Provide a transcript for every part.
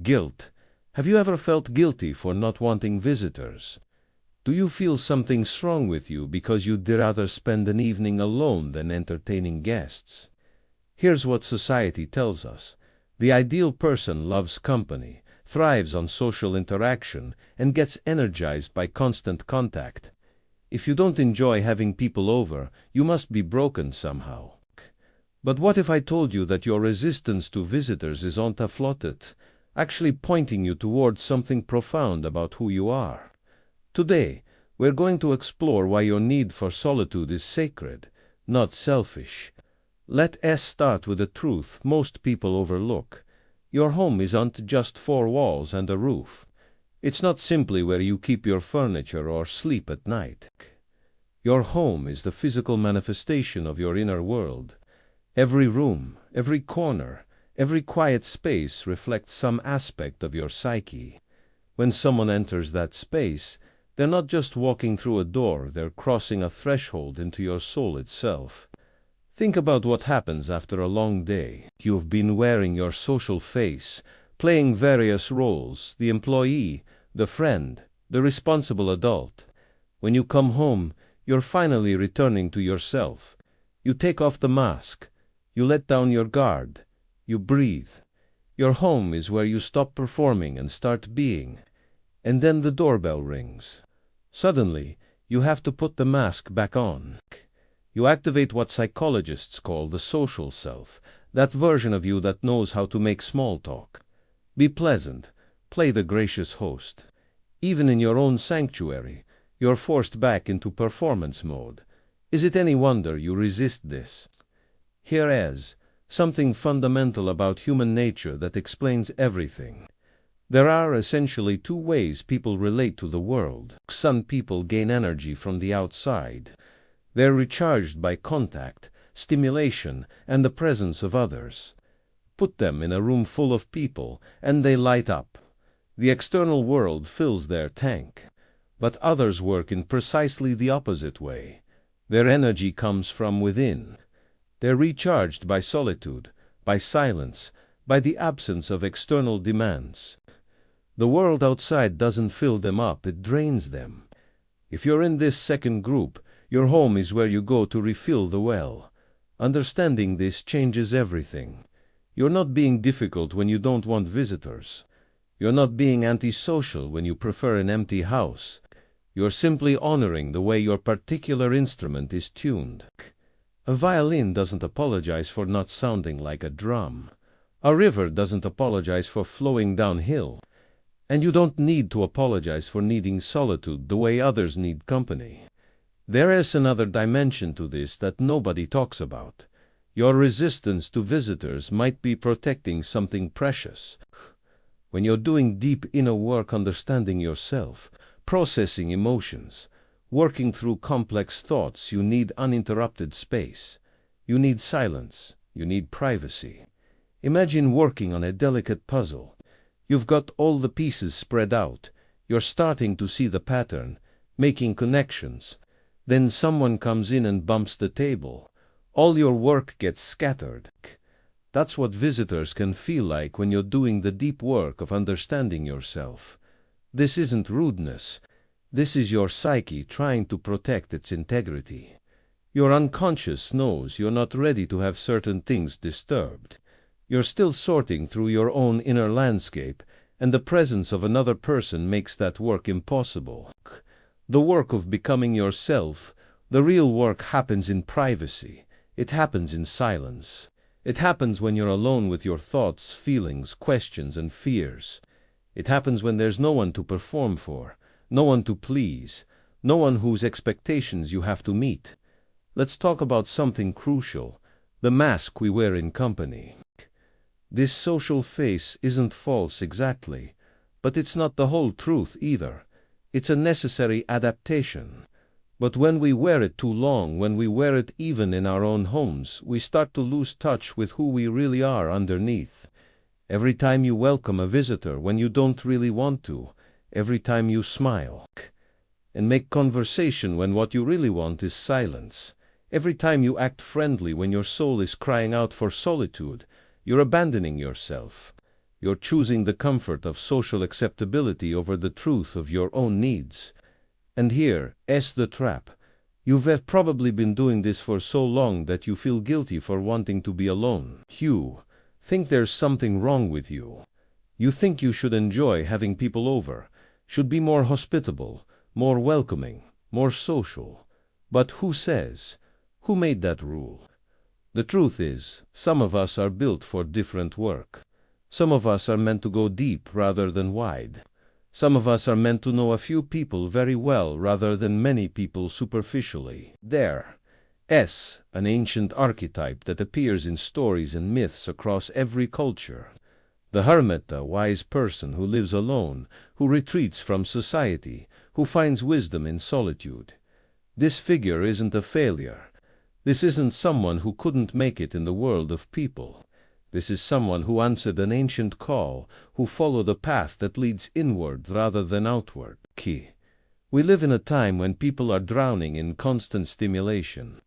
Guilt. Have you ever felt guilty for not wanting visitors? Do you feel something's wrong with you because you'd rather spend an evening alone than entertaining guests? Here's what society tells us. The ideal person loves company, thrives on social interaction, and gets energized by constant contact. If you don't enjoy having people over, you must be broken somehow. But what if I told you that your resistance to visitors is ontaflotet, actually pointing you towards something profound about who you are? Today, we're going to explore why your need for solitude is sacred, not selfish. Let us start with a truth most people overlook. Your home isn't just four walls and a roof. It's not simply where you keep your furniture or sleep at night. Your home is the physical manifestation of your inner world. Every room, every corner, every quiet space reflects some aspect of your psyche. When someone enters that space, they're not just walking through a door, they're crossing a threshold into your soul itself. Think about what happens after a long day. You've been wearing your social face, playing various roles, the employee, the friend, the responsible adult. When you come home, you're finally returning to yourself. You take off the mask. You let down your guard. You breathe. Your home is where you stop performing and start being. And then the doorbell rings. Suddenly, you have to put the mask back on. You activate what psychologists call the social self, that version of you that knows how to make small talk. Be pleasant. Play the gracious host. Even in your own sanctuary, you're forced back into performance mode. Is it any wonder you resist this? Here is something fundamental about human nature that explains everything. There are essentially two ways people relate to the world. Some people gain energy from the outside. They're recharged by contact, stimulation, and the presence of others. Put them in a room full of people, and they light up. The external world fills their tank. But others work in precisely the opposite way. Their energy comes from within. They're recharged by solitude, by silence, by the absence of external demands. The world outside doesn't fill them up, it drains them. If you're in this second group, your home is where you go to refill the well. Understanding this changes everything. You're not being difficult when you don't want visitors. You're not being antisocial when you prefer an empty house. You're simply honoring the way your particular instrument is tuned. A violin doesn't apologize for not sounding like a drum. A river doesn't apologize for flowing downhill. And you don't need to apologize for needing solitude the way others need company. There is another dimension to this that nobody talks about. Your resistance to visitors might be protecting something precious. When you're doing deep inner work understanding yourself, processing emotions, working through complex thoughts, you need uninterrupted space. You need silence. You need privacy. Imagine working on a delicate puzzle. You've got all the pieces spread out. You're starting to see the pattern, making connections. Then someone comes in and bumps the table. All your work gets scattered. That's what visitors can feel like when you're doing the deep work of understanding yourself. This isn't rudeness. This is your psyche trying to protect its integrity. Your unconscious knows you're not ready to have certain things disturbed. You're still sorting through your own inner landscape, and the presence of another person makes that work impossible. The work of becoming yourself, the real work happens in privacy. It happens in silence. It happens when you're alone with your thoughts, feelings, questions, and fears. It happens when there's no one to perform for, no one to please, no one whose expectations you have to meet. Let's talk about something crucial, the mask we wear in company. This social face isn't false exactly, but it's not the whole truth either. It's a necessary adaptation. But when we wear it too long, when we wear it even in our own homes, we start to lose touch with who we really are underneath. Every time you welcome a visitor when you don't really want to, every time you smile and make conversation when what you really want is silence, every time you act friendly when your soul is crying out for solitude, you're abandoning yourself. You're choosing the comfort of social acceptability over the truth of your own needs. And here, the trap. You've probably been doing this for so long that you feel guilty for wanting to be alone. You think there's something wrong with you. You think you should enjoy having people over, should be more hospitable, more welcoming, more social. But who says? Who made that rule? The truth is, some of us are built for different work. Some of us are meant to go deep rather than wide. Some of us are meant to know a few people very well rather than many people superficially. There. An ancient archetype that appears in stories and myths across every culture. The hermit, a wise person who lives alone, who retreats from society, who finds wisdom in solitude. This figure isn't a failure. This isn't someone who couldn't make it in the world of people. This is someone who answered an ancient call, who followed a path that leads inward rather than outward. We live in a time when people are drowning in constant stimulation.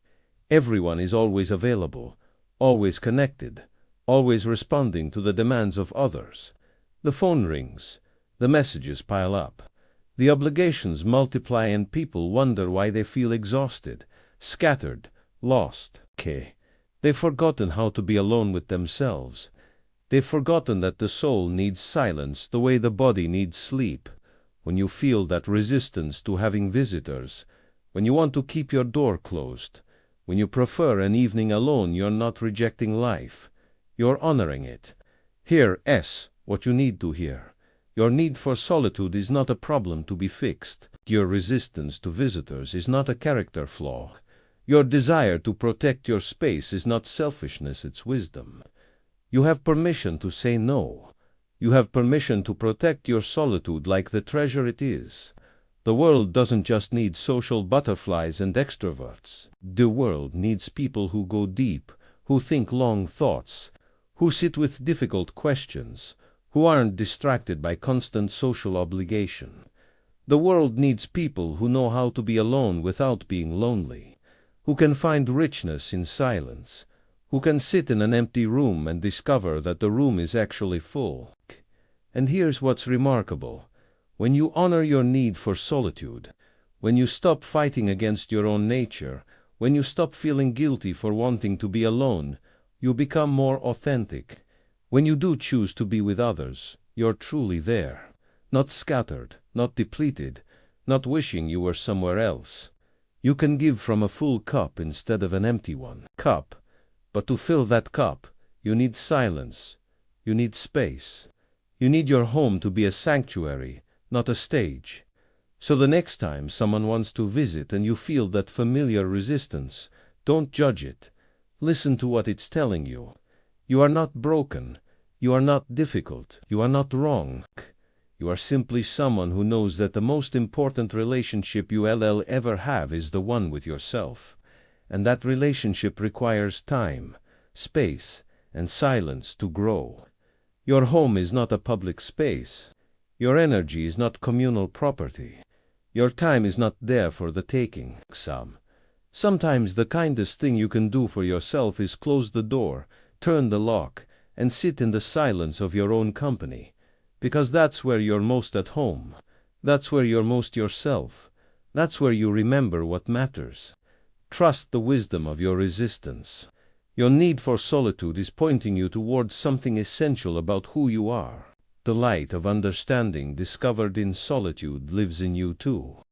Everyone is always available, always connected, always responding to the demands of others. The phone rings. The messages pile up. The obligations multiply and people wonder why they feel exhausted, scattered, lost. They've forgotten how to be alone with themselves. They've forgotten that the soul needs silence the way the body needs sleep. When you feel that resistance to having visitors, when you want to keep your door closed, when you prefer an evening alone, you're not rejecting life. You're honoring it. Hear what you need to hear. Your need for solitude is not a problem to be fixed. Your resistance to visitors is not a character flaw. Your desire to protect your space is not selfishness, it's wisdom. You have permission to say no. You have permission to protect your solitude like the treasure it is. The world doesn't just need social butterflies and extroverts. The world needs people who go deep, who think long thoughts, who sit with difficult questions, who aren't distracted by constant social obligation. The world needs people who know how to be alone without being lonely, who can find richness in silence, who can sit in an empty room and discover that the room is actually full. And here's what's remarkable. When you honor your need for solitude, when you stop fighting against your own nature, when you stop feeling guilty for wanting to be alone, you become more authentic. When you do choose to be with others, you're truly there, not scattered, not depleted, not wishing you were somewhere else. You can give from a full cup instead of an empty one. But to fill that cup, you need silence. You need space. You need your home to be a sanctuary, not a stage. So the next time someone wants to visit and you feel that familiar resistance, don't judge it. Listen to what it's telling you. You are not broken. You are not difficult. You are not wrong. You are simply someone who knows that the most important relationship you'll ever have is the one with yourself. And that relationship requires time, space, and silence to grow. Your home is not a public space. Your energy is not communal property. Your time is not there for the taking. Sometimes the kindest thing you can do for yourself is close the door, turn the lock, and sit in the silence of your own company. Because that's where you're most at home. That's where you're most yourself. That's where you remember what matters. Trust the wisdom of your resistance. Your need for solitude is pointing you towards something essential about who you are. The light of understanding discovered in solitude lives in you too.